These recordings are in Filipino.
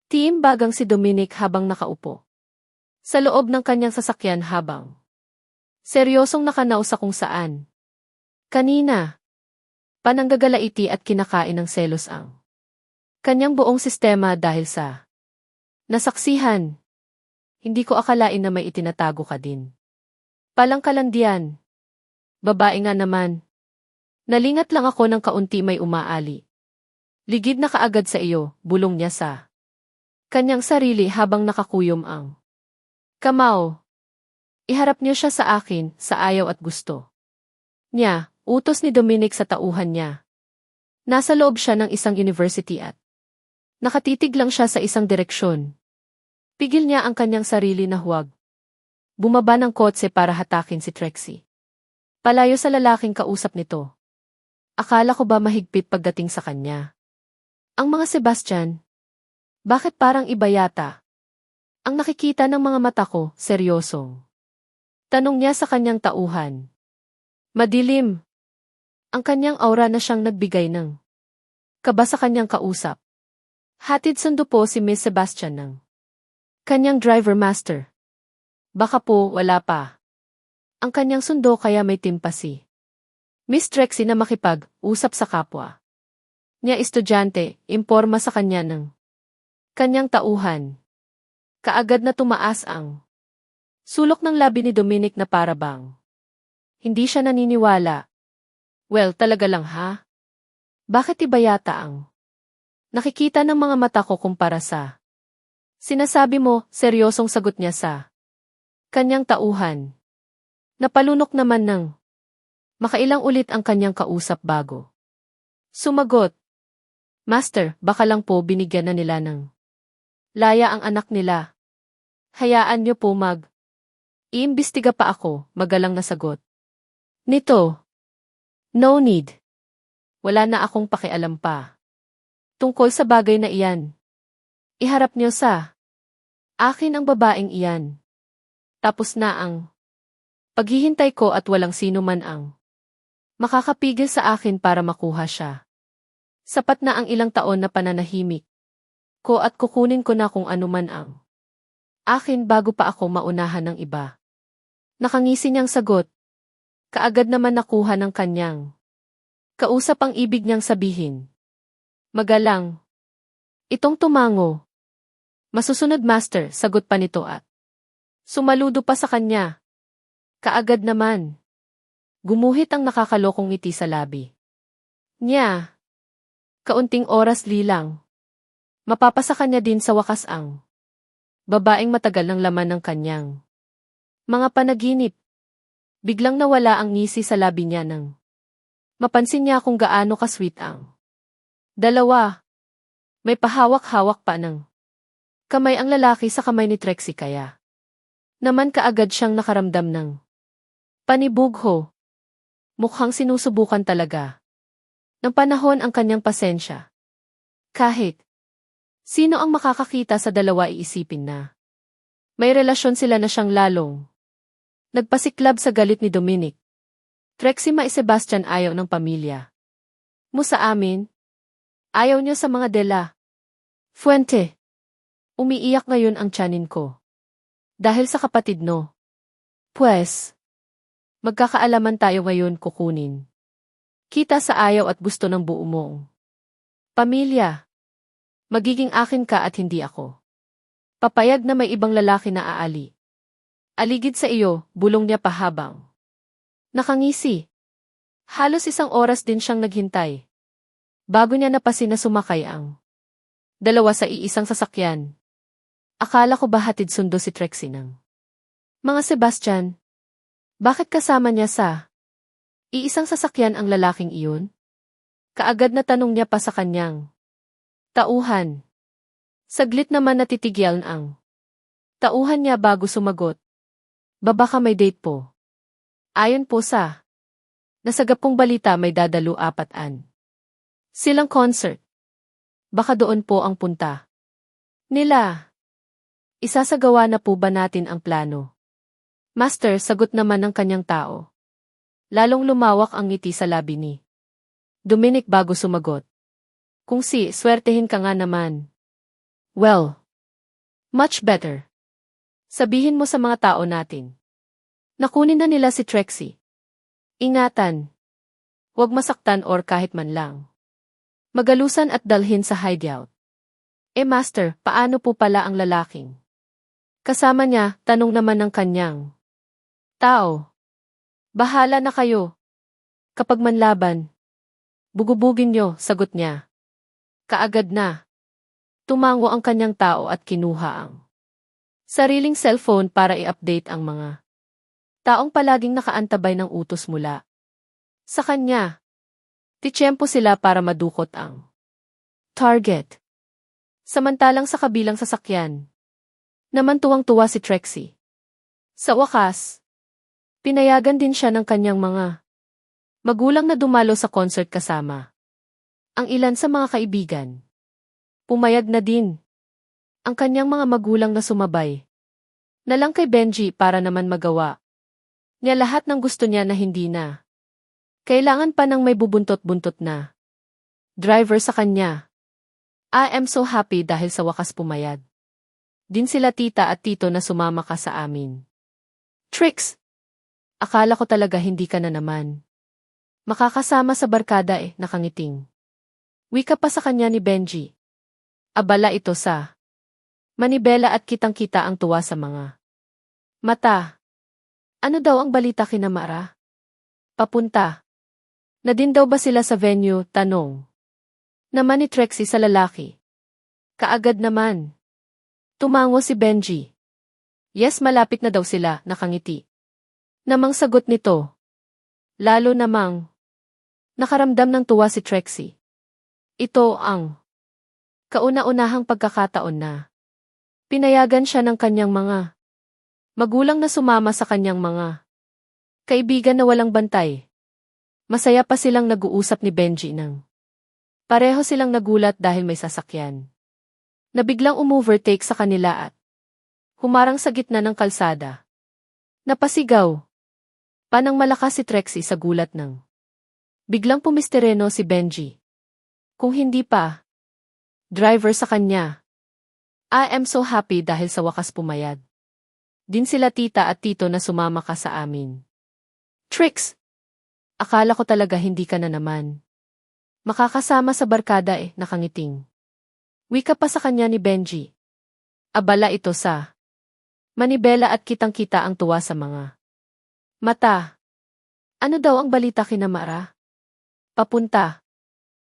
Tiimbagang si Dominic habang nakaupo sa loob ng kanyang sasakyan habang seryosong nakanaw sa kung saan. Kanina, pananggagalaiti at kinakain ng selos ang kanyang buong sistema dahil sa nasaksihan. Hindi ko akalain na may itinatago ka din. Palang kalandian. Babae nga naman. Nalingat lang ako ng kaunti may umaali. Ligid na kaagad sa iyo, bulong niya sa kanyang sarili habang nakakuyom ang kamao. Iharap niyo siya sa akin, sa ayaw at gusto niya, utos ni Dominic sa tauhan niya. Nasa loob siya ng isang university at nakatitig lang siya sa isang direksyon. Pigil niya ang kanyang sarili na huwag bumaba ng kotse para hatakin si Trixie. Palayo sa lalaking kausap nito. Akala ko ba mahigpit pagdating sa kanya? Ang mga Sebastian, bakit parang iba yata? Ang nakikita ng mga mata ko, seryosong tanong niya sa kanyang tauhan. Madilim. Ang kanyang aura na siyang nagbigay ng kaba sa kanyang kausap. Hatid sundo po si Miss Sebastian ng kanyang driver master. Baka po wala pa ang kanyang sundo kaya may timpasi. Miss Trixie na makipag-usap sa kapwa niya estudyante, imporma sa kanya ng kanyang tauhan. Kaagad na tumaas ang sulok ng labi ni Dominic na parabang hindi siya naniniwala. Well, talaga lang ha? Bakit iba yata ang nakikita ng mga mata ko kumpara sa sinasabi mo? Seryosong sagot niya sa kanyang tauhan. Napalunok naman ng makailang ulit ang kanyang kausap bago sumagot. Master, baka lang po binigyan na nila ng laya ang anak nila. Hayaan niyo po iimbestiga pa ako, magalang na sagot nito. No need. Wala na akong pakialam pa tungkol sa bagay na iyan. Iharap niyo sa akin ang babaeng iyan. Tapos na ang paghihintay ko at walang sino man ang makakapigil sa akin para makuha siya. Sapat na ang ilang taon na pananahimik ko at kukunin ko na kung ano man ang akin bago pa ako maunahan ng iba. Nakangisi niyang sagot. Kaagad naman nakuha ng kanyang kausap ang ibig niyang sabihin. Magalang. Itong tumango. Masusunod master, sagot pa nito at sumaludo pa sa kanya. Kaagad naman. Gumuhit ang nakakalokong ngiti sa labi niya. Kaunting oras lilang. Mapapasa kanya din sa wakas ang babaeng matagal ng laman ng kanyang mga panaginip. Biglang nawala ang ngisi sa labi niya nang mapansin niya kung gaano ka-sweet ang dalawa. May pahawak-hawak pa ng kamay ang lalaki sa kamay ni Trixie kaya naman kaagad siyang nakaramdam ng panibugho. Mukhang sinusubukan talaga ng panahon ang kanyang pasensya. Kahit sino ang makakakita sa dalawa iisipin na may relasyon sila na siyang lalong nagpasiklab sa galit ni Dominic. Trixie Sebastian ayaw ng pamilya mo sa amin. Ayaw niyo sa mga dela Fuente. Umiiyak ngayon ang tiyanin ko. Dahil sa kapatid no. Pues, magkakaalaman tayo ngayon kukunin kita sa ayaw at gusto ng buo mong pamilya. Magiging akin ka at hindi ako papayag na may ibang lalaki na aali. Aligid sa iyo, bulong niya pahabang nakangisi. Halos isang oras din siyang naghintay bago niya napasin na sumakay ang dalawa sa iisang sasakyan. Akala ko ba hatid sundo si Trixie ng mga Sebastian? Bakit kasama niya sa iisang sasakyan ang lalaking iyon? Kaagad na tanong niya pa sa kanyang tauhan. Saglit naman natitigyan ang tauhan niya bago sumagot. Baka may date po. Ayon po sa nasagapong balita may dadalo 4 silang concert. Baka doon po ang punta nila. Isasagawa na po ba natin ang plano? Master, sagot naman ng kanyang tao. Lalong lumawak ang ngiti sa labi ni Dominic bago sumagot. Kung swertehin ka nga naman. Well, Much better. Sabihin mo sa mga tao natin. Nakunin na nila si Trixie. Ingatan. Huwag masaktan or kahit man lang. Magalusan at dalhin sa hideout. Master, paano po pala ang lalaking? Kasama niya, tanong naman ng kanyang tao. Bahala na kayo. Kapag manlaban, bugubugin niyo, sagot niya. Kaagad na. Tumango ang kanyang tao at kinuha ang sariling cellphone para i-update ang mga taong palaging nakaantabay ng utos mula sa kanya. Titsyempo sila para madukot ang target. Samantalang sa kabilang sasakyan, naman tuwang-tuwa si Trixie. Sa wakas, pinayagan din siya ng kanyang mga magulang na dumalo sa concert kasama ang ilan sa mga kaibigan. Pumayag na din ang kanyang mga magulang na sumabay na lang kay Benji para naman magawa niya lahat ng gusto niya na hindi na kailangan pa ng may bubuntot-buntot na driver sa kanya. I am so happy dahil sa wakas pumayag din sila tita at tito na sumama ka sa amin. Trix, akala ko talaga hindi ka na naman makakasama sa barkada nakangiting. Wika pa sa kanya ni Benji. Abala ito sa manibela at kitang-kita ang tuwa sa mga mata. Ano daw ang balita kina Mara? Papunta. Na din daw ba sila sa venue? Tanong naman ni Trixie sa lalaki. Kaagad naman. Tumango si Benji. Yes, malapit na daw sila, nakangiti. Namang sagot nito. Lalo namang nakaramdam ng tuwa si Trixie. Ito ang kauna-unahang pagkakataon na pinayagan siya ng kanyang mga magulang na sumama sa kanyang mga kaibigan na walang bantay. Masaya pa silang nag-uusap ni Benji nang pareho silang nagulat dahil may sasakyan na biglang umovertake sa kanila at humarang sa gitna ng kalsada. Napasigaw. Panang malakas si Trixie sa gulat ng biglang pumistereno si Benji. Kung hindi pa driver sa kanya. I am so happy dahil sa wakas pumayag din sila tita at tito na sumama ka sa amin. Trix, akala ko talaga hindi ka na naman makakasama sa barkada nakangiting. Wika pa sa kanya ni Benji. Abala ito sa manibela at kitang-kita ang tuwa sa mga mata. Ano daw ang balita kina Mara? Papunta.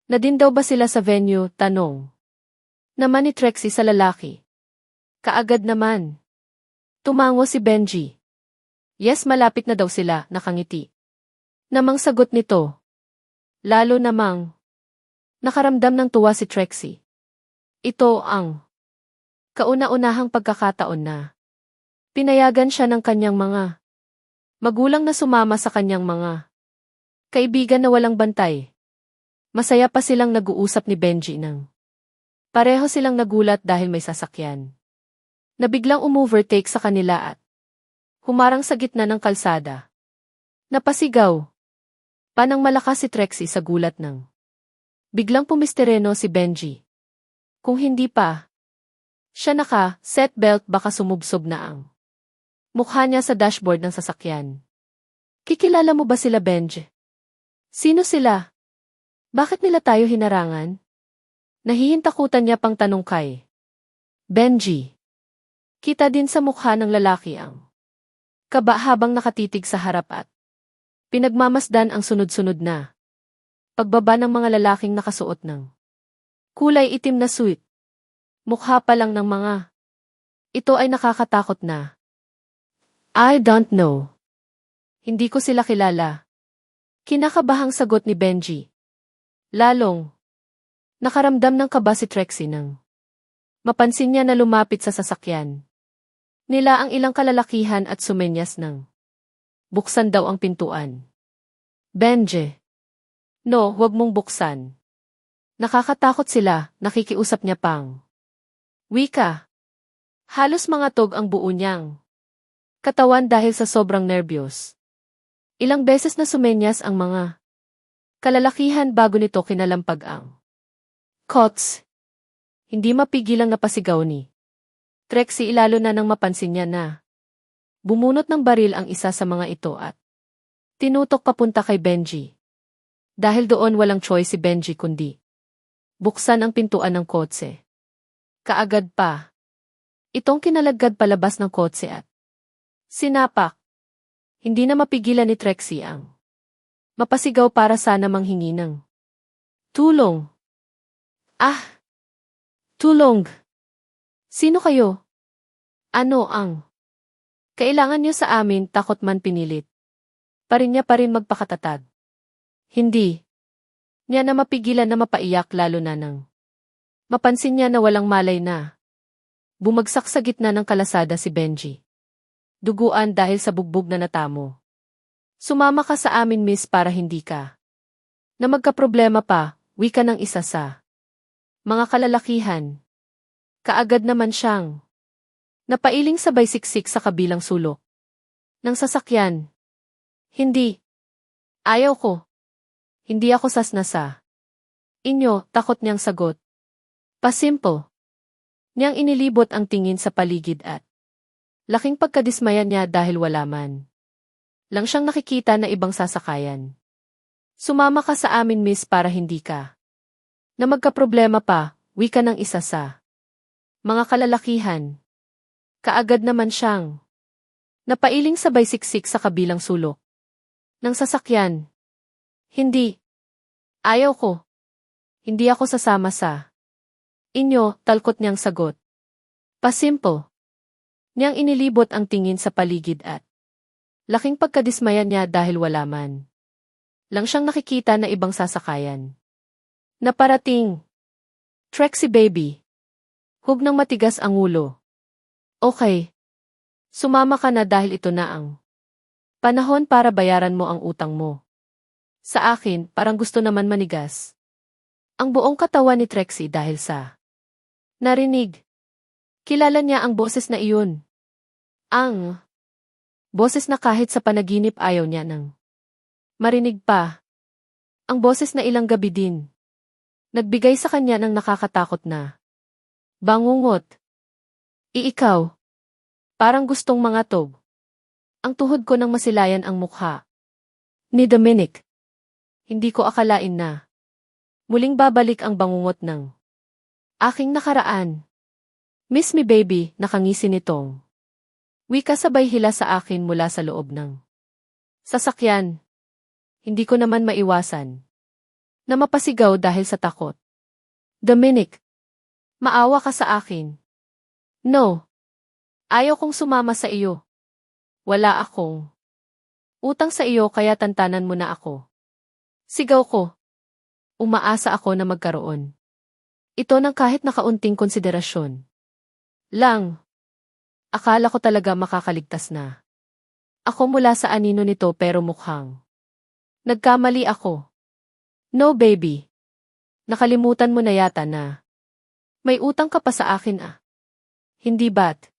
Na din daw ba sila sa venue? Tanong naman ni Trixie sa lalaki. Kaagad naman. Tumango si Benji. Yes, malapit na daw sila, nakangiti. Namang sagot nito. Lalo namang nakaramdam ng tuwa si Trixie. Ito ang kauna-unahang pagkakataon na pinayagan siya ng kanyang mga magulang na sumama sa kanyang mga kaibigan na walang bantay. Masaya pa silang nag-uusap ni Benji nang pareho silang nagulat dahil may sasakyan na biglang umovertake sa kanila at humarang sa gitna ng kalsada. Napasigaw. Panang malakas si Trixie sa gulat ng biglang pumistereno si Benji. Kung hindi pa siya naka-seatbelt baka sumubsob na ang mukha niya sa dashboard ng sasakyan. Kikilala mo ba sila, Benji? Sino sila? Bakit nila tayo hinarangan? Nahihintakutan niya pang tanong kay Benji. Kita din sa mukha ng lalaki ang kaba habang nakatitig sa harap at pinagmamasdan ang sunod-sunod na pagbaba ng mga lalaking nakasuot ng kulay itim na suit. Mukha pa lang ng mga ito ay nakakatakot na. I don't know. Hindi ko sila kilala. Kinakabahang sagot ni Benji. Lalong nakaramdam ng kaba si Trixie nang mapansin niya na lumapit sa sasakyan nila ang ilang kalalakihan at sumenyas ng buksan daw ang pintuan. Benji. No, huwag mong buksan. Nakakatakot sila, nakikiusap niya pang wika. Halos mangatog ang buo niyang katawan dahil sa sobrang nervyos. Ilang beses na sumenyas ang mga kalalakihan bago nito kinalampag ang Kots. Hindi mapigilang napasigaw ni Trixie ilalo na nang mapansin niya na bumunot ng baril ang isa sa mga ito at tinutok papunta kay Benji. Dahil doon walang choice si Benji kundi buksan ang pintuan ng kotse. Kaagad pa, itong kinalagad palabas ng kotse at sinapak. Hindi na mapigilan ni Trixie ang mapasigaw para sana manghingi ng tulong. Ah! Tulong! Sino kayo? Ano ang kailangan niyo sa amin? Takot man pinilit pa rin magpakatatag. Hindi niya na mapigilan na mapaiyak lalo na nang mapansin niya na walang malay na bumagsak sa gitna ng kalasada si Benji. Duguan dahil sa bugbog na natamo. Sumama ka sa amin, miss, para hindi ka na magkaproblema pa, wika ng isa sa mga kalalakihan. Kaagad naman siyang napailing sabay siksik sa kabilang sulok ng sasakyan. Hindi. Ayaw ko. Hindi ako sasnasa. Inyo, takot niyang sagot. Pasimple. Niyang inilibot ang tingin sa paligid at laking pagkadismaya niya dahil wala man lang siyang nakikita na ibang sasakayan. Sumama ka sa amin, miss, para hindi ka na magkaproblema pa, wika ng isa sa mga kalalakihan. Kaagad naman siyang napailing sabay siksik sa kabilang sulok ng sasakyan. Hindi. Ayaw ko. Hindi ako sasama sa inyo, talkot niyang sagot. Pasimple. Niyang inilibot ang tingin sa paligid at laking pagkadismaya niya dahil wala man lang siyang nakikita na ibang sasakayan. Naparating. Trixie baby. Hug ng matigas ang ulo. Okay. Sumama ka na dahil ito na ang panahon para bayaran mo ang utang mo. Sa akin, parang gusto naman manigas ang buong katawan ni Trixie dahil sa narinig. Kilala niya ang boses na iyon. Ang boses na kahit sa panaginip ayaw niya nang marinig pa. Ang boses na ilang gabi din nagbigay sa kanya ng nakakatakot na bangungot. Ikaw. Parang gustong mangatog ang tuhod ko nang masilayan ang mukha ni Dominic. Hindi ko akalain na muling babalik ang bangungot ng aking nakaraan. Miss me baby, nakangisi nitong wika sabay hila sa akin mula sa loob ng sasakyan. Hindi ko naman maiwasan na mapasigaw dahil sa takot. Dominic, maawa ka sa akin. No. Ayaw kong sumama sa iyo. Wala akong utang sa iyo kaya tantanan mo na ako. Sigaw ko. Umaasa ako na magkaroon ito ng kahit na kaunting konsiderasyon lang. Akala ko talaga makakaligtas na ako mula sa anino nito pero mukhang nagkamali ako. No baby. Nakalimutan mo na yata na may utang ka pa sa akin ah. Hindi ba't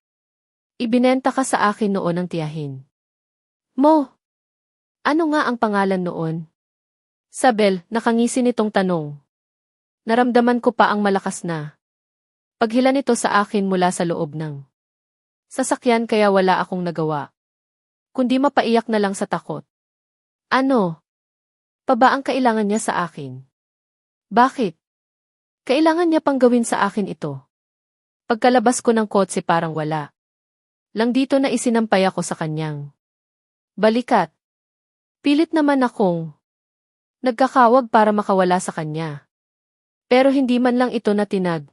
ibinenta ka sa akin noon ng tiyahin mo? Ano nga ang pangalan noon? Sabel, nakangisi nitong tanong. Naramdaman ko pa ang malakas na paghila nito sa akin mula sa loob ng sasakyan kaya wala akong nagawa kundi mapaiyak na lang sa takot. Ano? Pa ba ang kailangan niya sa akin? Bakit? Kailangan niya pang gawin sa akin ito? Pagkalabas ko ng kotse parang wala lang dito na isinampay ako sa kanyang balikat. Pilit naman akong nagkakawag para makawala sa kanya. Pero hindi man lang ito natinag.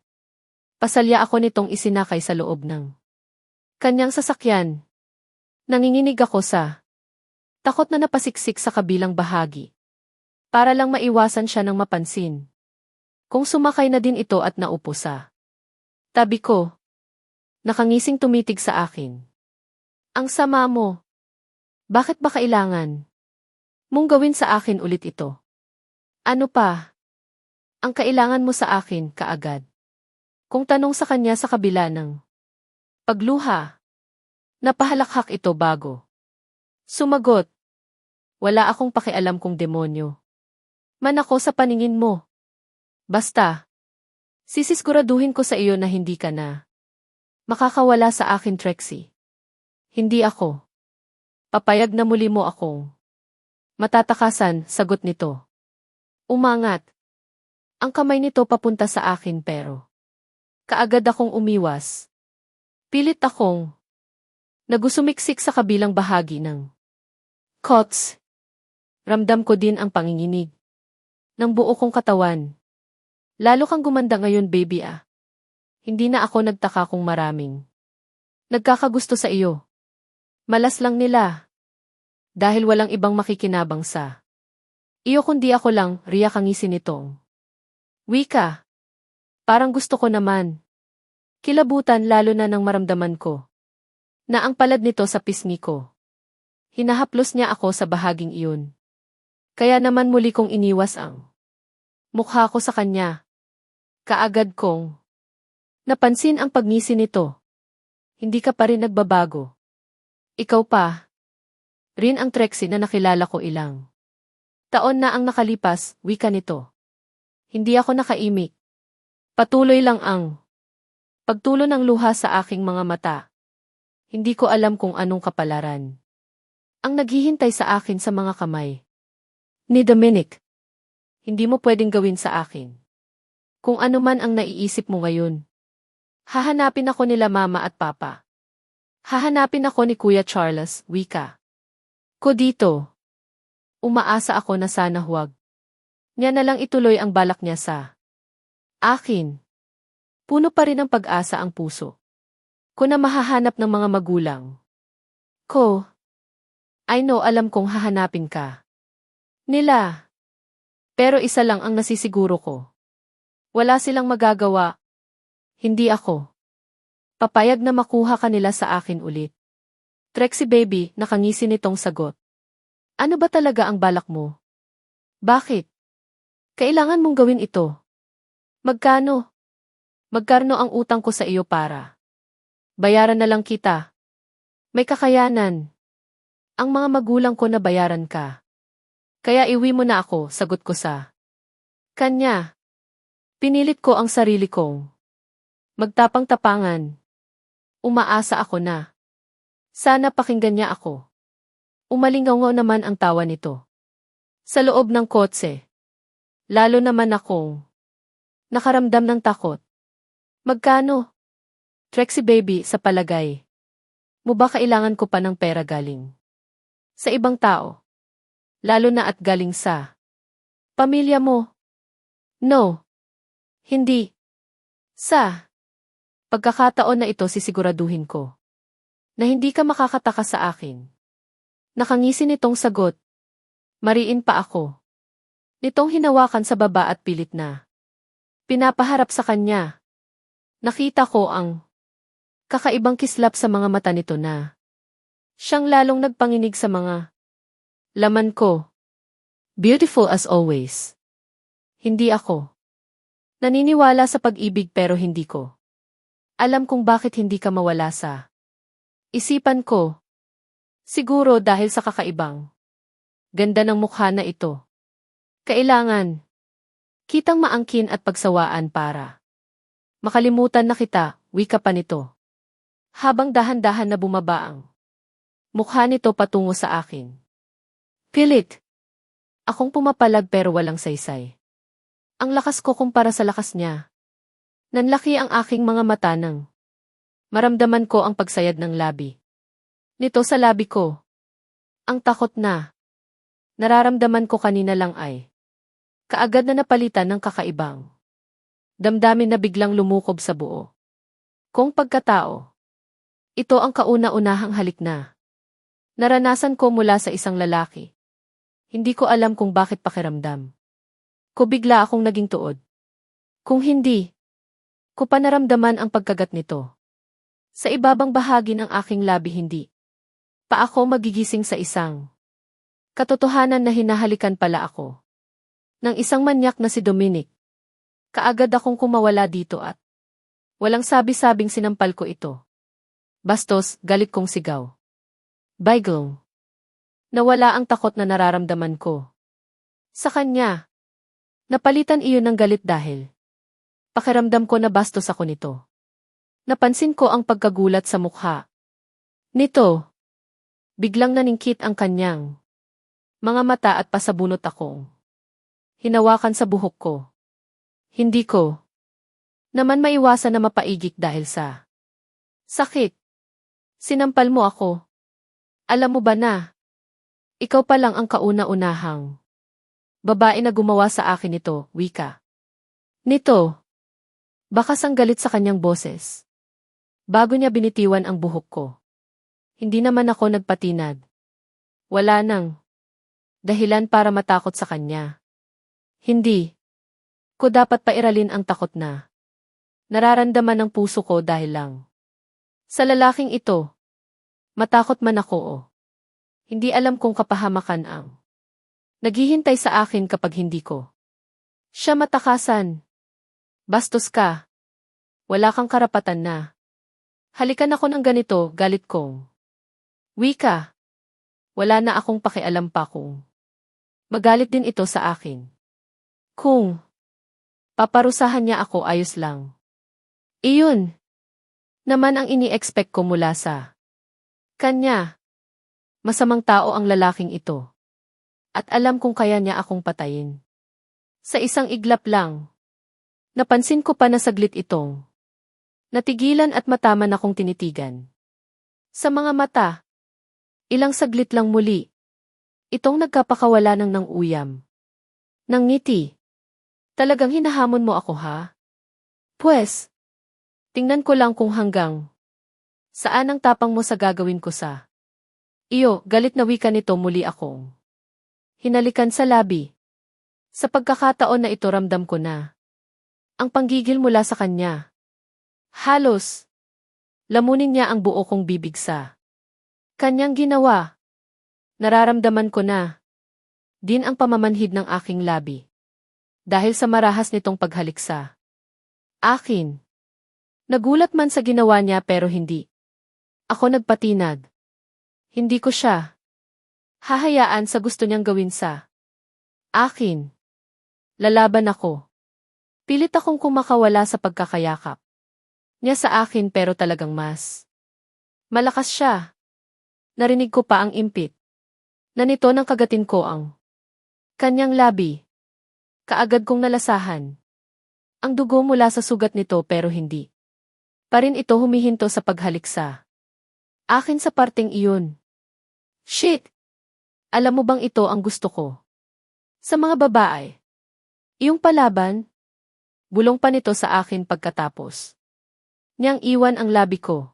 Pasalya ako nitong isinakay sa loob ng kanyang sasakyan. Nanginginig ako sa takot na napasiksik sa kabilang bahagi. Para lang maiwasan siya ng mapansin. Kung sumakay na din ito at naupo sa tabi ko. Nakangising tumitig sa akin. Ang sama mo. Bakit ba kailangan mong gawin sa akin ulit ito? Ano pa ang kailangan mo sa akin kaagad? Kung tanong sa kanya sa kabila ng pagluha, napahalakhak ito bago sumagot. Wala akong pakialam kung demonyo man ako sa paningin mo. Basta, sisisiguraduhin ko sa iyo na hindi ka na Makakawala sa akin, Trixie. Hindi ako. Papayag na muli mo akong matatakasan, sagot nito. Umangat. Ang kamay nito papunta sa akin pero kaagad akong umiwas. Pilit akong nagusumiksik sa kabilang bahagi ng kots. Ramdam ko din ang panginginig ng buo kong katawan. Lalo kang gumanda ngayon, baby ah. Hindi na ako nagtaka kung maraming nagkakagusto sa iyo. Malas lang nila. Dahil walang ibang makikinabang sa iyo kundi ako lang, riyak ang ngisi nitong wika. Parang gusto ko naman. Kilabutan lalo na nang maramdaman ko na ang palad nito sa pisngi ko. Hinahaplos niya ako sa bahaging iyon. Kaya naman muli kong iniwas ang mukha ko sa kanya. Kaagad kong napansin ang pagngisi nito. Hindi ka pa rin nagbabago. Ikaw pa rin ang Trixie na nakilala ko ilang taon na ang nakalipas, wika nito. Hindi ako nakaimik. Patuloy lang ang pagtulo ng luha sa aking mga mata. Hindi ko alam kung anong kapalaran ang naghihintay sa akin sa mga kamay ni Dominic. Hindi mo pwedeng gawin sa akin kung ano man ang naiisip mo ngayon. Hahanapin ako nila mama at papa. Hahanapin ako ni Kuya Charles, wika ko dito. Umaasa ako na sana huwag niya na lang ituloy ang balak niya sa akin. Puno pa rin ng pag-asa ang puso ko na mahahanap ng mga magulang ko. I know, alam kong hahanapin ka nila. Pero isa lang ang nasisiguro ko. Wala silang magagawa. Hindi ako papayag na makuha ka nila sa akin ulit. Trixie baby, nakangisi nitong sagot. Ano ba talaga ang balak mo? Bakit? Kailangan mong gawin ito. Magkano? Magkano ang utang ko sa iyo para bayaran na lang kita? May kakayanan ang mga magulang ko na bayaran ka. Kaya iwi mo na ako, sagot ko sa kanya. Pinilit ko ang sarili kong magtapang-tapangan. Umaasa ako na sana pakinggan niya ako. Umalingaw naman ang tawa nito sa loob ng kotse. Lalo naman akong nakaramdam ng takot. Magkano? Trixie baby, sa palagay mo ba kailangan ko pa ng pera galing sa ibang tao? Lalo na at galing sa pamilya mo? No. Hindi. Sa pagkakataon na ito sisiguraduhin ko na hindi ka makakataka sa akin. Nakangisi nitong sagot. Mariin pa ako nitong hinawakan sa baba at pilit na pinapaharap sa kanya. Nakita ko ang kakaibang kislap sa mga mata nito na siyang lalong nagpanginig sa mga laman ko. Beautiful as always. Hindi ako naniniwala sa pag-ibig pero hindi ko alam kung bakit hindi ka mawala sa isipan ko. Siguro dahil sa kakaibang ganda ng mukha na ito. Kailangan kitang maangkin at pagsawaan para makalimutan na kita, wika pa nito. Habang dahan-dahan na bumaba ang mukha nito patungo sa akin. Pilit. Akong pumapalag pero walang saysay. Ang lakas ko kumpara sa lakas niya. Nanlaki ang aking mga mata nang maramdaman ko ang pagsayad ng labi nito sa labi ko. Ang takot na nararamdaman ko kanina lang ay kaagad na napalitan ng kakaibang damdamin na biglang lumukob sa buo kong pagkatao. Ito ang kauna-unahang halik na naranasan ko mula sa isang lalaki. Hindi ko alam kung bakit pakiramdam ko bigla akong naging tuod. Kung hindi ko pa naramdaman ang pagkagat nito sa ibabang bahagi ng aking labi, hindi pa ako magigising sa isang katotohanan na hinahalikan pala ako ng isang manyak na si Dominic. Kaagad akong kumawala dito at walang sabi-sabing sinampal ko ito. Bastos, galit kong sigaw. Baigong. Nawala ang takot na nararamdaman ko sa kanya. Napalitan iyon ng galit dahil pakiramdam ko na bastos ako nito. Napansin ko ang pagkagulat sa mukha nito. Biglang naningkit ang kanyang mga mata at pasabunot akong hinawakan sa buhok ko. Hindi ko naman maiwasan na mapaigik dahil sa sakit. Sinampal mo ako. Alam mo ba na, ikaw pa lang ang kauna-unahang babae na gumawa sa akin ito, wika nito. Bakas ang galit sa kanyang boses. Bago niya binitiwan ang buhok ko. Hindi naman ako nagpatinag. Wala nang dahilan para matakot sa kanya. Hindi ko dapat pairalin ang takot na nararamdaman ng puso ko dahil lang sa lalaking ito. Matakot man ako o hindi alam kung kapahamakan ang naghihintay sa akin kapag hindi ko siya matakasan. Bastos ka. Wala kang karapatan na halikan ako ng ganito, galit kong wika. Wala na akong pakialam pa kung magalit din ito sa akin. Kung paparusahan niya ako, ayos lang. Iyon naman ang ini-expect ko mula sa kanya. Masamang tao ang lalaking ito. At alam kung kaya niya akong patayin. Sa isang iglap lang, napansin ko pa na saglit itong natigilan at mataman akong tinitigan. Sa mga mata, ilang saglit lang muli, itong nagkapakawala ng uyam. Nang ngiti. Talagang hinahamon mo ako, ha? Pwes, tingnan ko lang kung hanggang saan ang tapang mo sa gagawin ko sa iyo. Galit na wika nito, muli akong hinalikan sa labi. Sa pagkakataon na ito, ramdam ko na ang panggigil mula sa kanya. Halos lamunin niya ang buo kong bibig sa kanyang ginawa. Nararamdaman ko na din ang pamamanhid ng aking labi. Dahil sa marahas nitong paghalik sa akin. Nagulat man sa ginawa niya pero hindi ako nagpatinag. Hindi ko siya hahayaan sa gusto niyang gawin sa akin. Lalaban ako. Pilit akong kumakawala sa pagkakayakap niya sa akin pero talagang mas malakas siya. Narinig ko pa ang impit na nito nang kagatin ko ang kanyang labi. Kaagad kong nalasahan ang dugo mula sa sugat nito pero hindi pa rin ito humihinto sa paghalik sa akin sa parteng iyon. Shit! Alam mo bang ito ang gusto ko sa mga babae? Iyong palaban? Bulong pa nito sa akin pagkatapos niyang iwan ang labi ko.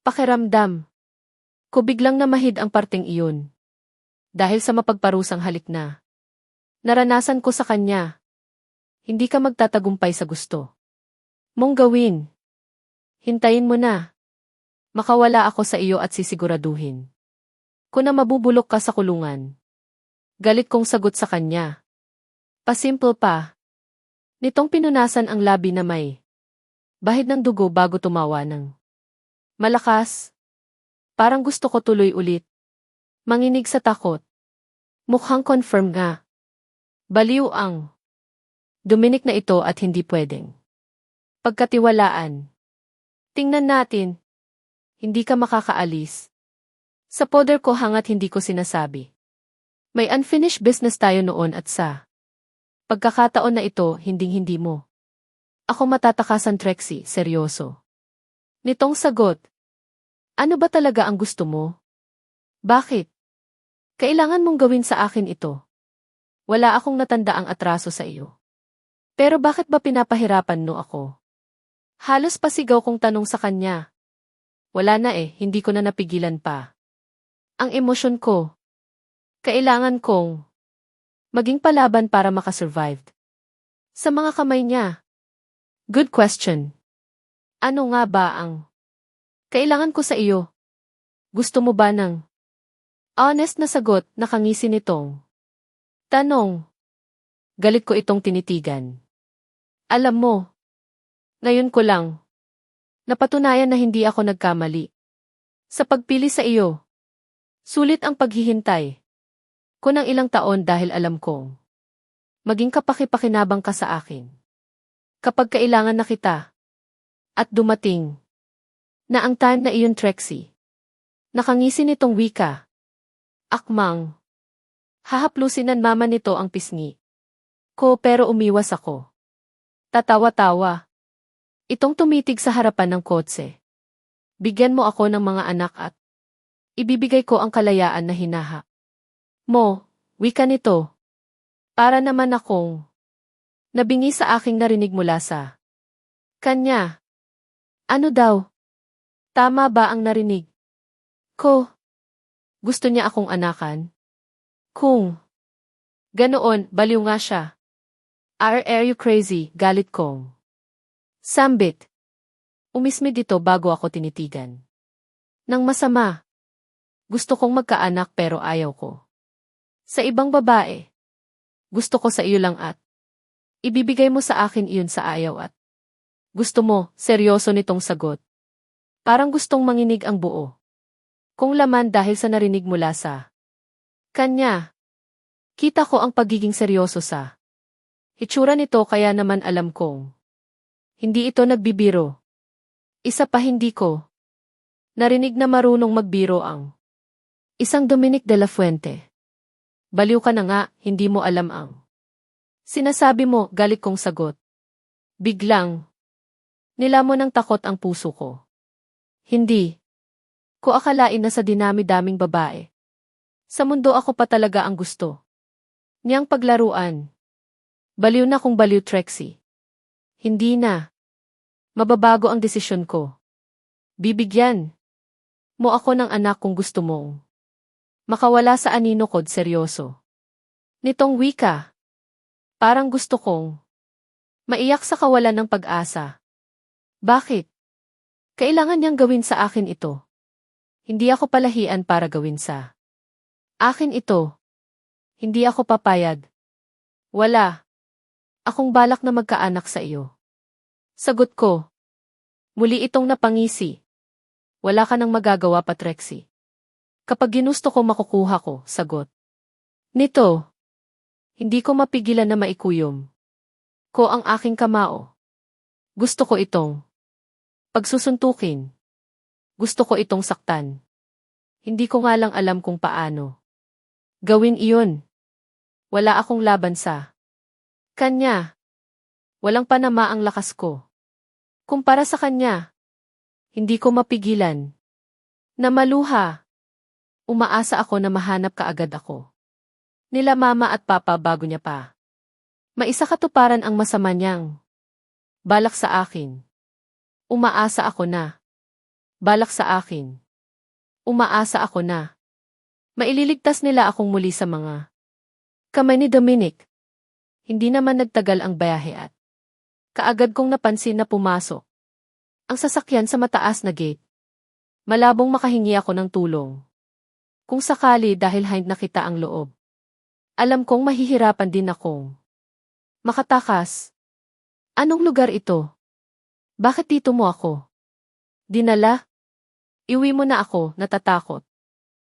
Pakiramdam ko biglang namahid ang parteng iyon. Dahil sa mapagparusang halik na naranasan ko sa kanya. Hindi ka magtatagumpay sa gusto mong gawin. Hintayin mo na makawala ako sa iyo at sisiguraduhin ko na mabubulok ka sa kulungan. Galit kong sagot sa kanya. Pasimple pa. Nitong pinunasan ang labi na may bahid ng dugo bago tumawa ng malakas. Parang gusto ko tuloy ulit manginig sa takot. Mukhang confirm nga. Baliw ang Dominic na ito at hindi pwedeng pagkatiwalaan. Tingnan natin. Hindi ka makakaalis sa poder ko hangat hindi ko sinasabi. May unfinished business tayo noon at sa pagkakataon na ito, hinding-hindi mo ako matatakasan, Trixie, seryoso. Nitong sagot. Ano ba talaga ang gusto mo? Bakit? Kailangan mong gawin sa akin ito. Wala akong natandaang atraso sa iyo. Pero bakit ba pinapahirapan no ako? Halos pasigaw kong tanong sa kanya. Wala na hindi ko na napigilan pa ang emosyon ko. Kailangan kong maging palaban para makasurvive sa mga kamay niya. Good question. Ano nga ba ang kailangan ko sa iyo? Gusto mo ba ng honest na sagot? Nakangisi nitong tanong. Galit ko itong tinitigan. Alam mo, ngayon ko lang napatunayan na hindi ako nagkamali sa pagpili sa iyo. Sulit ang paghihintay ko ng ilang taon dahil alam kong maging kapaki-pakinabang ka sa akin kapag kailangan na kita. At dumating Na ang time na iyon, Trixie. Nakangisi nitong wika. Akmang. Hahaplusin ng mama nito ang pisngi ko pero umiwas ako. Tatawa-tawa. Itong tumitig sa harapan ng kotse. Bigyan mo ako ng mga anak at ibibigay ko ang kalayaan na hinaha mo, wika nito. Para naman akong nabingi sa aking narinig mula sa kanya. Ano daw? Tama ba ang narinig ko? Gusto niya akong anakan? Kung ganoon, baliw nga siya. Are you crazy? Galit kong sambit. Umismi dito bago ako tinitigan. Nang masama. Gusto kong magkaanak pero ayaw ko. Sa ibang babae. Gusto ko sa iyo lang at ibibigay mo sa akin iyon sa ayaw at gusto mo, seryoso nitong sagot. Parang gustong manginig ang buo. Kung laman dahil sa narinig mula sa kanya. Kita ko ang pagiging seryoso sa hitsura nito kaya naman alam kong hindi ito nagbibiro. Isa pa hindi ko narinig na marunong magbiro ang isang Dominic de la Fuente. Baliw ka na nga, hindi mo alam ang sinasabi mo, galit kong sagot. Biglang nilamon ng takot ang puso ko. Hindi ko akalain na sa dinami-daming babae sa mundo ako pa talaga ang gusto niyang paglaruan. Baliw na kung baliw, Trixie. Hindi na. Mababago ang desisyon ko. Bibigyan mo ako ng anak kung gusto mong makawala sa anino ko, seryoso. Nitong wika. Parang gusto kong maiyak sa kawalan ng pag-asa. Bakit? Kailangan niyang gawin sa akin ito. Hindi ako palahian para gawin sa akin ito. Hindi ako papayag. Wala. Akong balak na magkaanak sa iyo. Sagot ko. Muli itong napangisi. Wala ka nang magagawa pa, Trixie. Kapag ginusto ko makukuha ko, sagot. Nito. Hindi ko mapigilan na maikuyom ko ang aking kamao. Gusto ko itong pagsusuntukin. Gusto ko itong saktan. Hindi ko nga lang alam kung paano gawin iyon. Wala akong laban sa kanya. Walang panama ang lakas ko. Kumpara sa kanya, hindi ko mapigilan na maluha. Umaasa ako na mahanap kaagad ako nila mama at papa bago niya pa maisa katuparan ang masama niyang balak sa akin. Umaasa ako na balak sa akin. Umaasa ako na maililigtas nila akong muli sa mga kamay ni Dominic. Hindi naman nagtagal ang biyahe at kaagad kong napansin na pumasok ang sasakyan sa mataas na gate. Malabong makahingi ako ng tulong. Kung sakali dahil hind nakita ang loob. Alam kong mahihirapan din akong makatakas. Anong lugar ito? Bakit dito mo ako dinala? Iwi mo na ako, natatakot.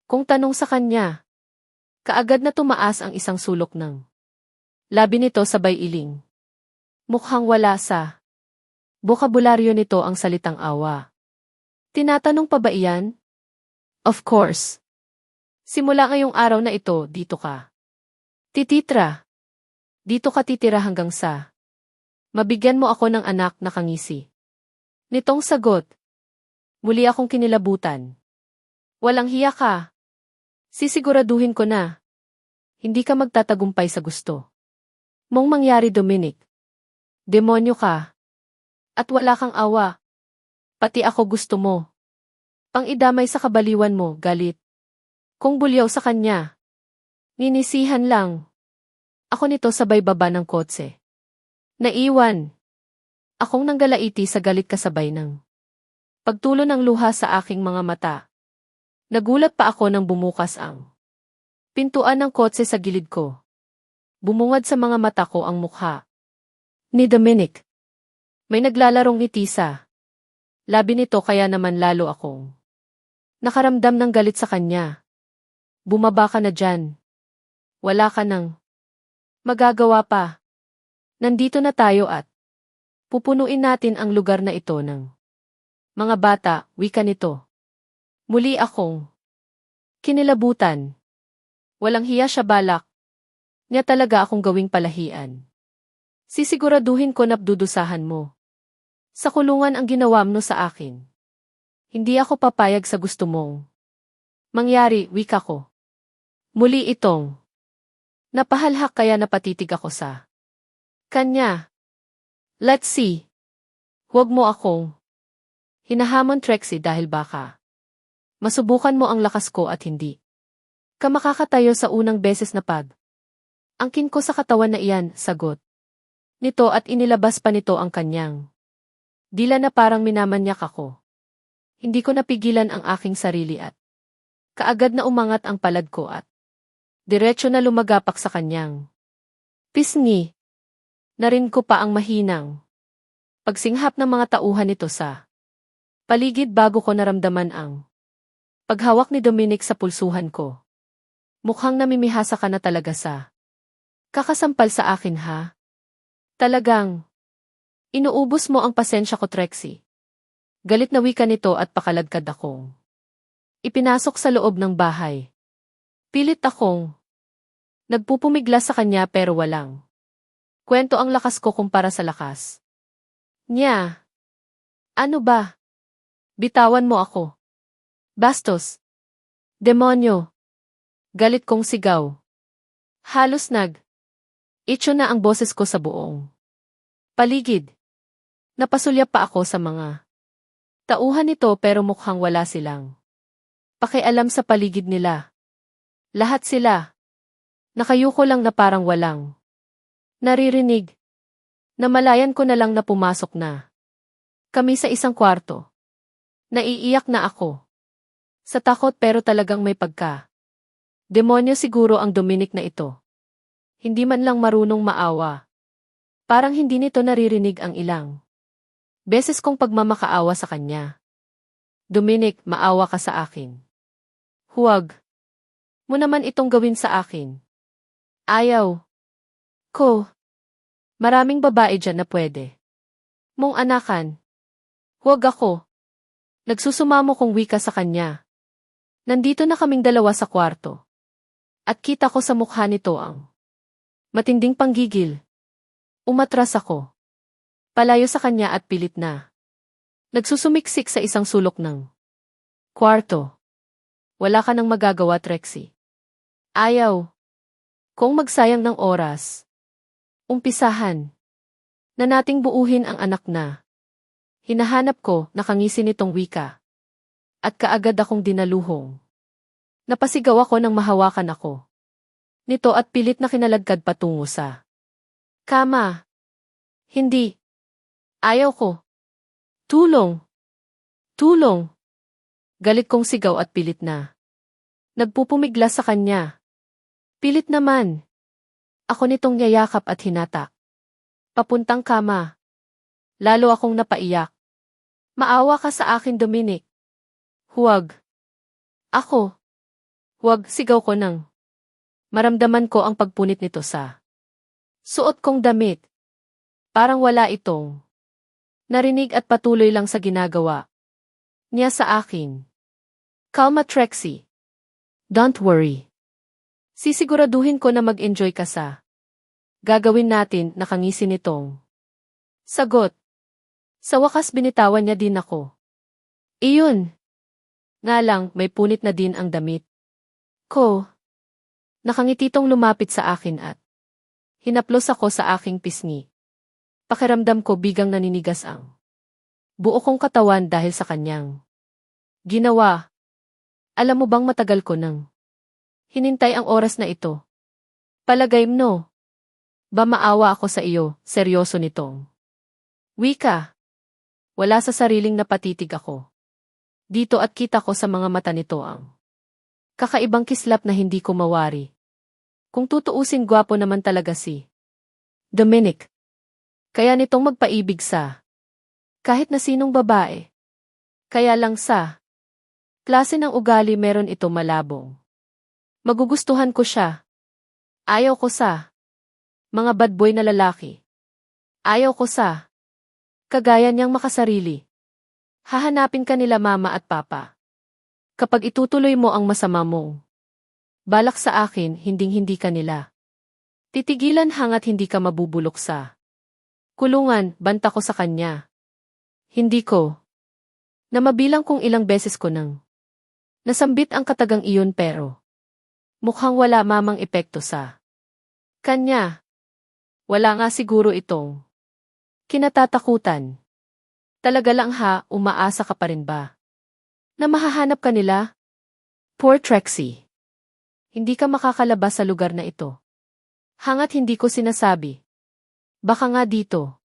Kung tanong sa kanya, kaagad na tumaas ang isang sulok ng labi nito sabay iling. Mukhang wala sa bokabularyo nito ang salitang awa. Tinatanong pa ba iyan? Of course. Simula ngayong araw na ito, dito ka tititra. Dito ka titira hanggang sa mabigyan mo ako ng anak na kangisi. Nitong sagot. Muli akong kinilabutan. Walang hiya ka. Sisiguraduhin ko na hindi ka magtatagumpay sa gusto mong mangyari, Dominic. Demonyo ka. At wala kang awa. Pati ako gusto mo. Pang-idamay sa kabaliwan mo, galit. Kung bulyaw sa kanya. Ninisihan lang. Ako nito sabay baba ng kotse. Naiwan. Akong nanggalaiti sa galit kasabay ng pagtulo ng luha sa aking mga mata. Nagulat pa ako nang bumukas ang pintuan ng kotse sa gilid ko. Bumungad sa mga mata ko ang mukha ni Dominic. May naglalarong ngiti sa labi nito kaya naman lalo akong nakaramdam ng galit sa kanya. Bumaba ka na dyan. Wala ka nang magagawa pa. Nandito na tayo at pupunuin natin ang lugar na ito ng Mga bata, wika nito. Muli akong kinilabutan. Walang hiya siya balak. Niya talaga akong gawing palahian. Sisiguraduhin ko na dudusahan mo. Sa kulungan ang ginawa mo sa akin. Hindi ako papayag sa gusto mong mangyari, wika ko. Muli itong napahalhak kaya napatitig ako sa kanya. Let's see. Huwag mo akong hinahamon, Trixie, dahil baka masubukan mo ang lakas ko at hindi ka makakatayo sa unang beses na angkin ko sa katawan na iyan, sagot nito at inilabas pa nito ang kanyang dila na parang minamanyak ako. Hindi ko napigilan ang aking sarili at kaagad na umangat ang palad ko at diretso na lumagapak sa kanyang pisngi. Narin ko pa ang mahinang pagsinghap ng mga tauhan nito sa paligid bago ko naramdaman ang paghawak ni Dominic sa pulsuhan ko. Mukhang namimihasa ka na talaga sa kakasampal sa akin, ha? Talagang inuubos mo ang pasensya ko, Trixie. Galit na wika nito at pakaladkad akong ipinasok sa loob ng bahay. Pilit akong nagpupumigla sa kanya pero walang kwento ang lakas ko kumpara sa lakas niya. Ano ba? Bitawan mo ako. Bastos. Demonyo. Galit kong sigaw. Halos itcho na ang boses ko sa buong paligid. Napasulyap pa ako sa mga tauhan nito pero mukhang wala silang pakialam sa paligid nila. Lahat sila nakayuko lang na parang walang naririnig. Namalayan ko na lang na pumasok na kami sa isang kwarto. Naiiyak na ako. Sa takot pero talagang may demonyo siguro ang Dominic na ito. Hindi man lang marunong maawa. Parang hindi nito naririnig ang ilang beses kong pagmamakaawa sa kanya. Dominic, maawa ka sa akin. Huwag mo naman itong gawin sa akin. Ayaw ko. Maraming babae dyan na pwede mong anakan. Huwag ako. Nagsusumamo kong wika sa kanya. Nandito na kaming dalawa sa kwarto. At kita ko sa mukha nito ang matinding panggigil. Umatras ako. Palayo sa kanya at pilit na nagsusumiksik sa isang sulok ng kwarto. Wala ka nang magagawa, Trixie. Ayaw kong magsayang ng oras. Umpisahan na nating buuhin ang anak na hinahanap ko, nakangisi nitong wika. At kaagad akong dinaluhong. Napasigaw ako nang mahawakan ako nito at pilit na kinalagkad patungo sa kama. Hindi. Ayaw ko. Tulong. Tulong. Galit kong sigaw at pilit na nagpupumigla sa kanya. Pilit naman ako nitong yayakap at hinatak papuntang kama. Lalo akong napaiyak. Maawa ka sa akin, Dominic. Huwag. Ako. Huwag, sigaw ko nang maramdaman ko ang pagpunit nito sa suot kong damit. Parang wala itong narinig at patuloy lang sa ginagawa niya sa akin. Kalma, Trixie. Don't worry. Sisiguraduhin ko na mag-enjoy ka sa gagawin natin, nakangisi nitong sagot. Sa wakas binitawan niya din ako. Iyon. Nga lang, may punit na din ang damit ko. Nakangititong lumapit sa akin at hinaplos ako sa aking pisngi. Pakiramdam ko bigang naninigas ang buo kong katawan dahil sa kanyang ginawa. Alam mo bang matagal ko nang hinintay ang oras na ito? Palagay mo, ba maawa ako sa iyo, seryoso nitong wika. Wala sa sariling napatitig ako dito at kita ko sa mga mata nito ang kakaibang kislap na hindi ko mawari. Kung tutuusin, gwapo naman talaga si Dominic. Kaya nitong magpaibig sa kahit na sinong babae. Kaya lang sa klase ng ugali meron ito malabong magugustuhan ko siya. Ayaw ko sa mga bad boy na lalaki. Ayaw ko sa kagaya niyang makasarili. Hahanapin ka nila mama at papa. Kapag itutuloy mo ang masama mong balak sa akin, hinding-hindi ka nila titigilan hanggat hindi ka mabubulok sa kulungan, banta ko sa kanya. Hindi ko na mabilang kung ilang beses ko nang nasambit ang katagang iyon pero mukhang wala mamang epekto sa kanya. Wala nga siguro itong kinatatakutan. Talaga lang ha, umaasa ka pa rin ba na mahahanap ka nila? Poor Trixie. Hindi ka makakalabas sa lugar na ito. Hangat hindi ko sinasabi. Baka nga dito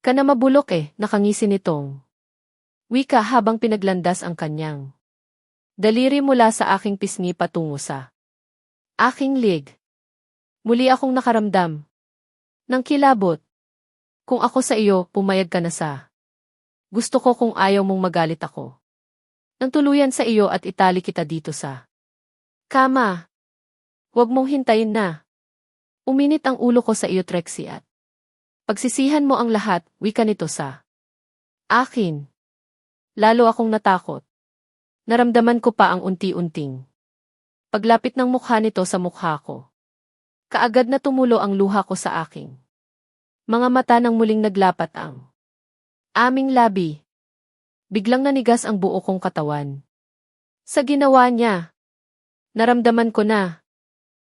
ka na mabulok nakangisi nitong wika habang pinaglandas ang kanyang daliri mula sa aking pisngi patungo sa aking lig. Muli akong nakaramdam ng kilabot. Kung ako sa iyo, pumayag ka na sa gusto ko kung ayaw mong magalit ako nang tuluyan sa iyo at itali kita dito sa kama. Huwag mong hintayin na uminit ang ulo ko sa iyo, Trixie, at pagsisihan mo ang lahat, wika nito sa akin. Lalo akong natakot. Naramdaman ko pa ang unti-unting paglapit ng mukha nito sa mukha ko. Kaagad na tumulo ang luha ko sa aking mga mata nang muling naglapat ang aming labi. Biglang nanigas ang buo kong katawan. Sa ginawa niya, naramdaman ko na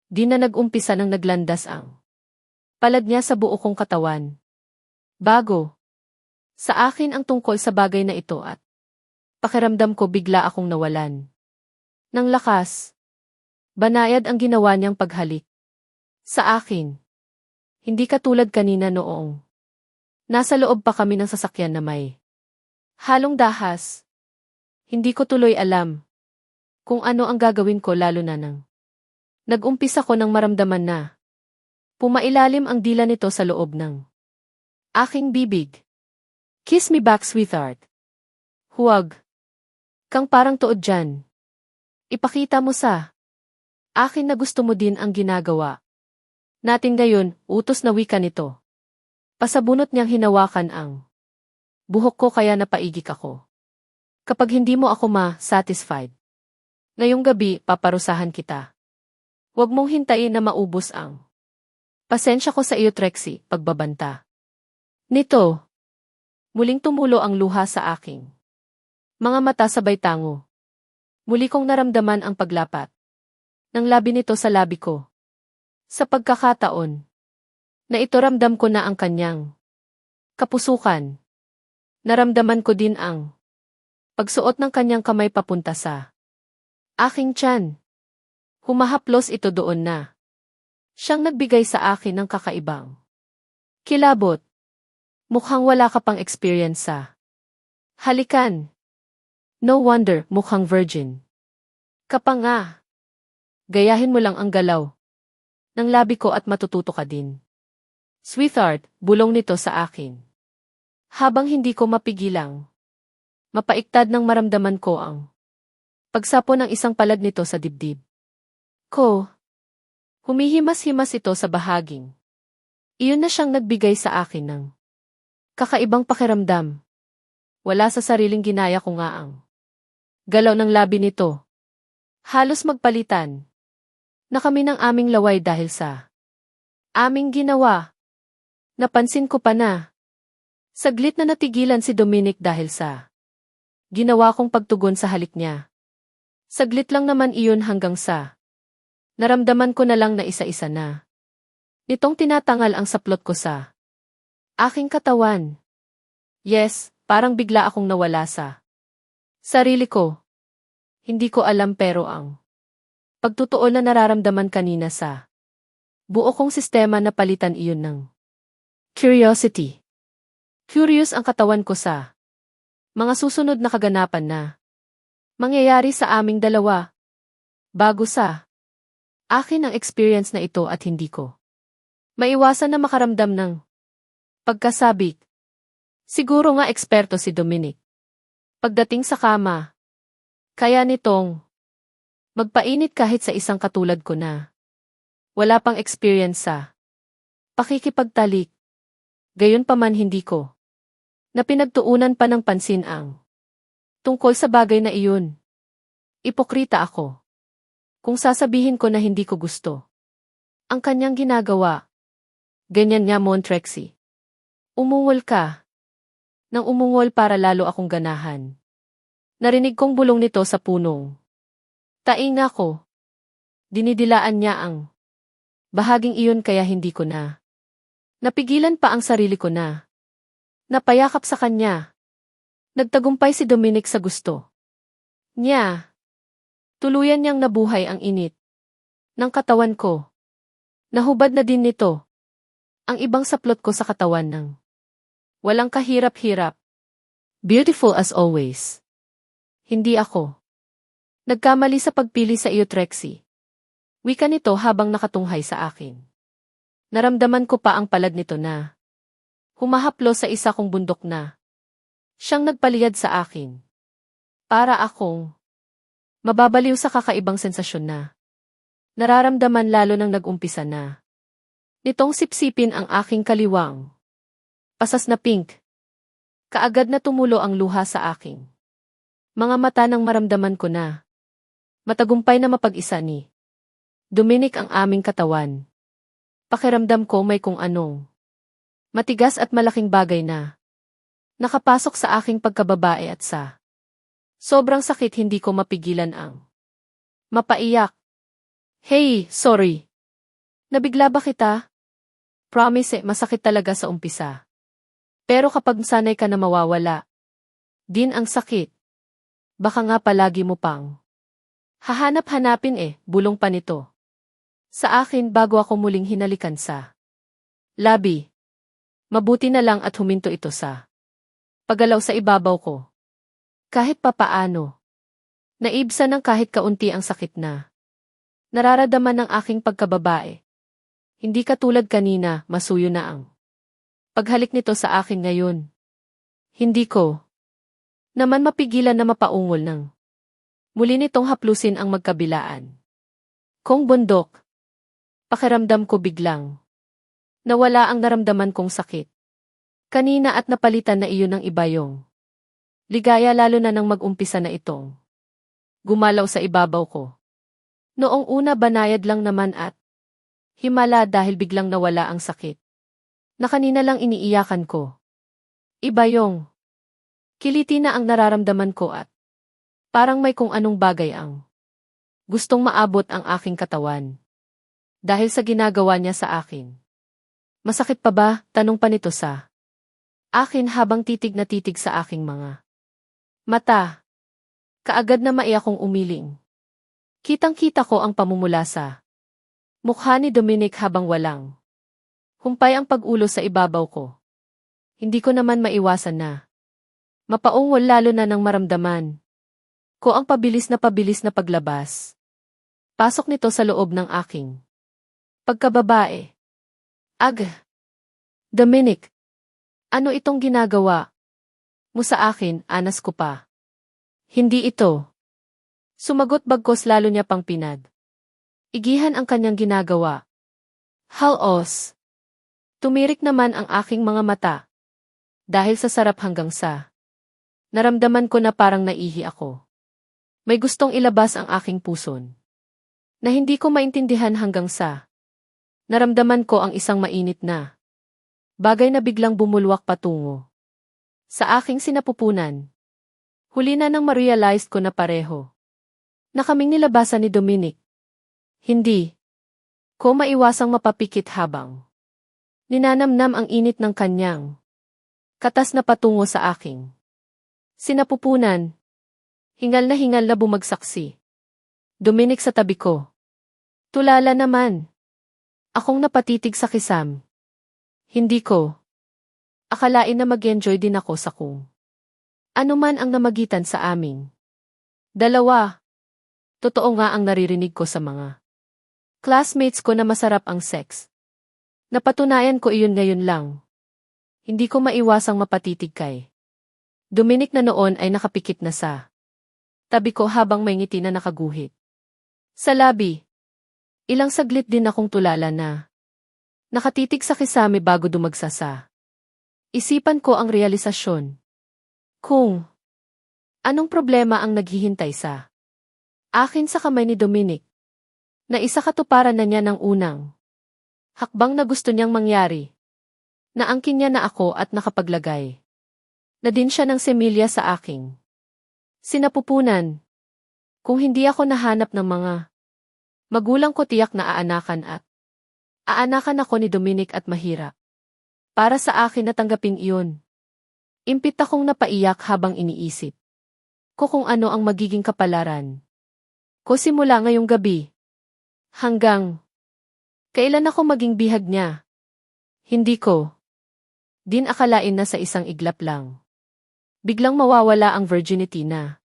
di na nag-umpisa nang naglandas ang palad niya sa buo kong katawan. Bago sa akin ang tungkol sa bagay na ito at pakiramdam ko bigla akong nawalan ng lakas. Banayad ang ginawa niyang paghalik sa akin. Hindi katulad kanina noong nasa loob pa kami ng sasakyan na may halong dahas. Hindi ko tuloy alam kung ano ang gagawin ko lalo na nang nag-umpisa ko ng maramdaman na pumailalim ang dila nito sa loob ng aking bibig. Kiss me back, sweetheart. Huwag kang parang tuod dyan. Ipakita mo sa akin na gusto mo din ang ginagawa natin ngayon, utos na wika nito. Pasabunot niyang hinawakan ang buhok ko kaya napaigik ako. Kapag hindi mo ako ma-satisfied, ngayong gabi paparusahan kita. Huwag mong hintayin na maubos ang pasensya ko sa iyo, Trixie, pagbabanta nito. Muling tumulo ang luha sa aking mga mata sabay tango. Muli kong naramdaman ang paglapat ng labi nito sa labi ko. Sa pagkakataon na ito ramdam ko na ang kanyang kapusukan. Naramdaman ko din ang pagsuot ng kanyang kamay papunta sa aking tiyan. Humahaplos ito doon na siyang nagbigay sa akin ng kakaibang kilabot. Mukhang wala ka pang experience sa halikan. No wonder, mukhang virgin ka pa nga. Gayahin mo lang ang galaw ng labi ko at matututo ka din. Sweetheart, bulong nito sa akin. Habang hindi ko mapigilang mapaiktad ng maramdaman ko ang pagsapo ng isang palad nito sa dibdib ko. Humihimas-himas ito sa bahaging iyon na siyang nagbigay sa akin ng kakaibang pakiramdam. Wala sa sariling ginaya ko nga ang galaw ng labi nito. Halos magpalitan na kami ng aming laway dahil sa aming ginawa. Napansin ko pa na saglit na natigilan si Dominic dahil sa ginawa kong pagtugon sa halik niya. Saglit lang naman iyon hanggang sa naramdaman ko na lang na isa-isa na nitong tinatangal ang saplot ko sa aking katawan. Yes, parang bigla akong nawala sa sarili ko. Hindi ko alam pero ang pagtotoo na nararamdaman kanina sa buo kong sistema na palitan iyon ng curiosity. Curious ang katawan ko sa mga susunod na kaganapan na mangyayari sa aming dalawa. Bago sa akin ang experience na ito at hindi ko maiwasan na makaramdam ng pagkasabik. Siguro nga eksperto si Dominic pagdating sa kama. Kaya nitong magpainit kahit sa isang katulad ko na wala pang experience sa pakikipagtalik. Gayunpaman hindi ko na pinagtuunan pa ng pansin ang Tungkol sa bagay na iyon. Ipokrita ako. Kung sasabihin ko na hindi ko gusto. Ang kanyang ginagawa. Ganyan nga Montrexie. Umungol ka. Nang umungol para lalo akong ganahan. Narinig kong bulong nito sa punong. Taing ako. Dinidilaan niya ang bahaging iyon kaya hindi ko na. Napigilan pa ang sarili ko na. Napayakap sa kanya. Nagtagumpay si Dominic sa gusto niya. Tuluyan niyang nabuhay ang init ng katawan ko. Nahubad na din nito ang ibang saplot ko sa katawan ng walang kahirap-hirap. Beautiful as always. Hindi ako nagkamali sa pagpili sa iyo, Trexie. Wika nito habang nakatunghay sa akin. Naramdaman ko pa ang palad nito na humahaplo sa isa kong bundok na siyang nagpaliyad sa akin. Para akong mababaliw sa kakaibang sensasyon na nararamdaman lalo nang nag-umpisa na nitong sipsipin ang aking kaliwang. Pasas na pink. Kaagad na tumulo ang luha sa aking mga mata nang maramdaman ko na matagumpay na mapag-isa ni Dominic ang aming katawan. Pakiramdam ko may kung anong matigas at malaking bagay na nakapasok sa aking pagkababae at sa sobrang sakit hindi ko mapigilan ang mapaiyak. Hey, sorry. Nabigla ba kita? Promise, masakit talaga sa umpisa. Pero kapag sanay ka na mawawala din ang sakit, baka nga palagi mo pang hahanap-hanapin bulong pa nito sa akin bago ako muling hinalikan sa labi. Mabuti na lang at huminto ito sa paggalaw sa ibabaw ko. Kahit papaano, naibsan ng kahit kaunti ang sakit na nararamdaman ng aking pagkababae. Hindi katulad kanina, masuyo na ang paghalik nito sa akin ngayon. Hindi ko naman mapigilan na mapaungol ng muli nitong haplusin ang magkabilaan kong bundok. Pakiramdam ko biglang nawala ang naramdaman kong sakit kanina at napalitan na iyon ng iba yung ligaya lalo na nang mag-umpisa na itong gumalaw sa ibabaw ko. Noong una banayad lang naman at himala dahil biglang nawala ang sakit na kanina lang iniiyakan ko. Iba yung kiliti na ang nararamdaman ko at parang may kung anong bagay ang gustong maabot ang aking katawan dahil sa ginagawa niya sa akin. Masakit pa ba? Tanong pa nito sa akin habang titig na titig sa aking mga mata. Kaagad na maiyakong umiling. Kitang-kita ko ang pamumula sa mukha ni Dominic habang walang humpay ang pag-ulo sa ibabaw ko. Hindi ko naman maiwasan na mapaungol lalo na nang maramdaman ko ang pabilis na paglabas. Pasok nito sa loob ng aking pagkababae. Dominic, ano itong ginagawa mo sa akin? Anas ko pa. Hindi ito. Sumagot bagkos lalo niya pang igihan ang kanyang ginagawa. Halos. Tumirik naman ang aking mga mata. Dahil sa sarap hanggang sa naramdaman ko na parang naihi ako. May gustong ilabas ang aking puson na hindi ko maintindihan hanggang sa naramdaman ko ang isang mainit na bagay na biglang bumulwak patungo sa aking sinapupunan. Huli na nang ma-realize ko na pareho na kaming nilabasan ni Dominic. Hindi ko maiwasang mapapikit habang ninanamnam ang init ng kanyang katas na patungo sa aking sinapupunan. Hingal na bumagsak si Dominic sa tabi ko. Tulala naman. Akong napatitig sa kisam. Hindi ko akalain na mag-enjoy din ako sa kung ano man ang namagitan sa aming dalawa. Totoo nga ang naririnig ko sa mga classmates ko na masarap ang sex. Napatunayan ko iyon ngayon lang. Hindi ko maiwasang mapatitig kay Dominic na noon ay nakapikit na sa tabi ko habang may ngiti na nakaguhit sa labi. Ilang saglit din akong tulala na nakatitig sa kisame bago dumagsa sa isipan ko ang realisasyon. Kung Anong problema ang naghihintay sa akin sa kamay ni Dominic? Na isa katuparan na niya ng unang hakbang na gusto niyang mangyari. Naangkin niya na ako at nakapaglagay na din siya ng semilya sa aking sinapupunan. Kung hindi ako nahanap ng mga magulang ko, tiyak na aanakan ako ni Dominic at mahirap para sa akin na tanggapin iyon. Impit akong napaiyak habang iniisip ko kung ano ang magiging kapalaran ko simula ngayong gabi. Hanggang kailan ako maging bihag niya? Hindi ko din akalain na sa isang iglap lang biglang mawawala ang virginity na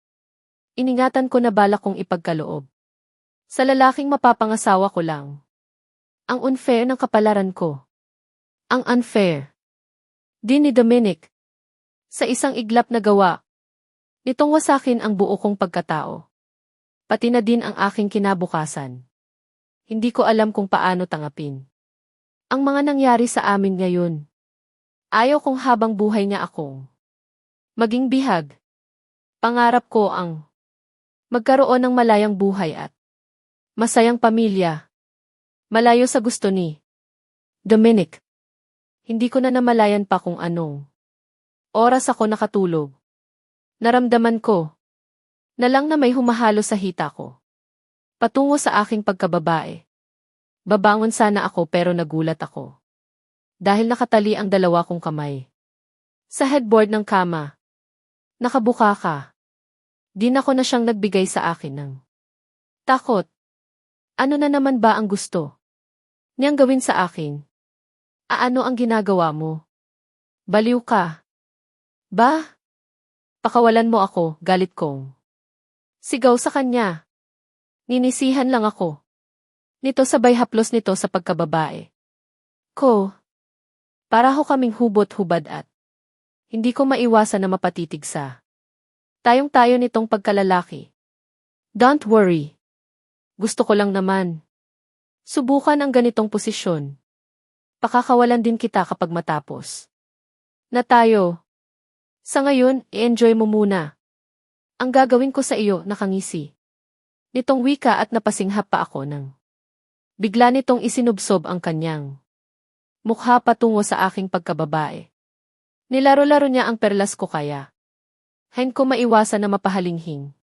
iningatan ko na balak kong ipagkaloob sa lalaking mapapangasawa ko lang. Ang unfair ng kapalaran ko. Ang unfair din ni Dominic. Sa isang iglap na gawa nitong wasakin ang buo kong pagkatao. Pati na din ang aking kinabukasan. Hindi ko alam kung paano tanggapin ang mga nangyari sa amin ngayon. Ayaw kong habang buhay niya akong maging bihag. Pangarap ko ang magkaroon ng malayang buhay at masayang pamilya. Malayo sa gusto ni Dominic. Hindi ko na namalayan pa kung anong oras ako nakatulog. Naramdaman ko na lang na may humahalo sa hita ko patungo sa aking pagkababae. Babangon sana ako pero nagulat ako dahil nakatali ang dalawa kong kamay sa headboard ng kama. Nakabuka ka. Di na ko na siyang nagbigay sa akin ng takot. Ano na naman ba ang gusto niyang gawin sa akin? Ano ang ginagawa mo? Baliw ka ba? Pakawalan mo ako, galit kong sigaw sa kanya. Ninisihan lang ako nito sabay haplos nito sa pagkababae ko. Para ho kaming hubot-hubad at hindi ko maiwasan na mapatitig sa tayong-tayo nitong pagkalalaki. Don't worry. Gusto ko lang naman subukan ang ganitong posisyon. Pakakawalan din kita kapag matapos na tayo. Sa ngayon, i-enjoy mo muna ang gagawin ko sa iyo. Nakangisi nitong wika at napasinghap pa ako nang bigla nitong isinubsob ang kanyang mukha patungo sa aking pagkababae. Nilaro-laro niya ang perlas ko kaya hindi ko maiwasan na mapahalinghing.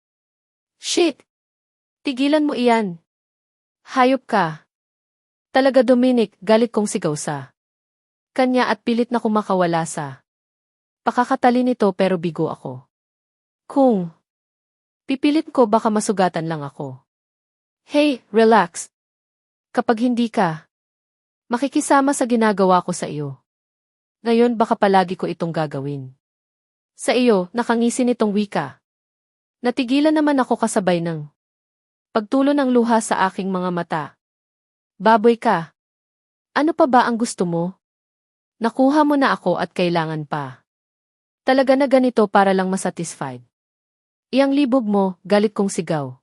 Shit! Tigilan mo iyan. Hayop ka. Talaga Dominic, galit kong sigaw sa kanya at pilit na kumakawala sa pakakatali nito pero bigo ako. Kung pipilit ko baka masugatan lang ako. Hey, relax. Kapag hindi ka makikisama sa ginagawa ko sa iyo, ngayon baka palagi ko itong gagawin. Sa iyo, nakangisi nitong wika. Natigilan naman ako kasabay ng pagtulo ng luha sa aking mga mata. Baboy ka. Ano pa ba ang gusto mo? Nakuha mo na ako at kailangan pa talaga na ganito para lang masatisfied. Iyang libog mo, galit kong sigaw.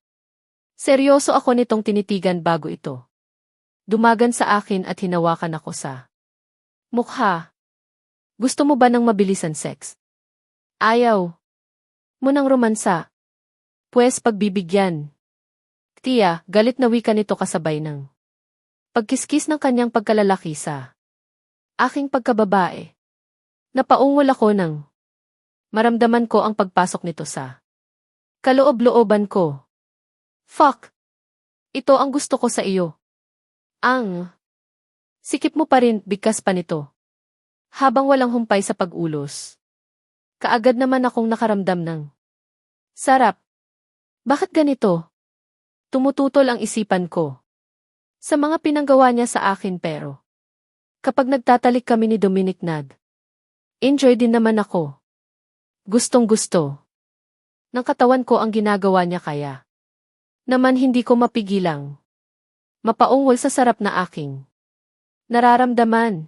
Seryoso ako nitong tinitigan bago ito dumagan sa akin at hinawakan ako sa mukha. Gusto mo ba ng mabilisan sex? Ayaw mo ng romansa? Pwes pagbibigyan. Tiya, galit na wika nito kasabay ng pagkiskis ng kanyang pagkalalaki sa aking pagkababae. Napaungol ako nang maramdaman ko ang pagpasok nito sa kaloob-looban ko. Fuck! Ito ang gusto ko sa iyo. Ang sikip mo pa rin, bigkas pa nito. Habang walang humpay sa pag-ulos. Kaagad naman akong nakaramdam ng sarap. Bakit ganito? Tumututol ang isipan ko sa mga pinanggawa niya sa akin pero kapag nagtatalik kami ni Dominic enjoy din naman ako. Gustong-gusto ng katawan ko ang ginagawa niya kaya naman hindi ko mapigilang mapaungol sa sarap na aking nararamdaman.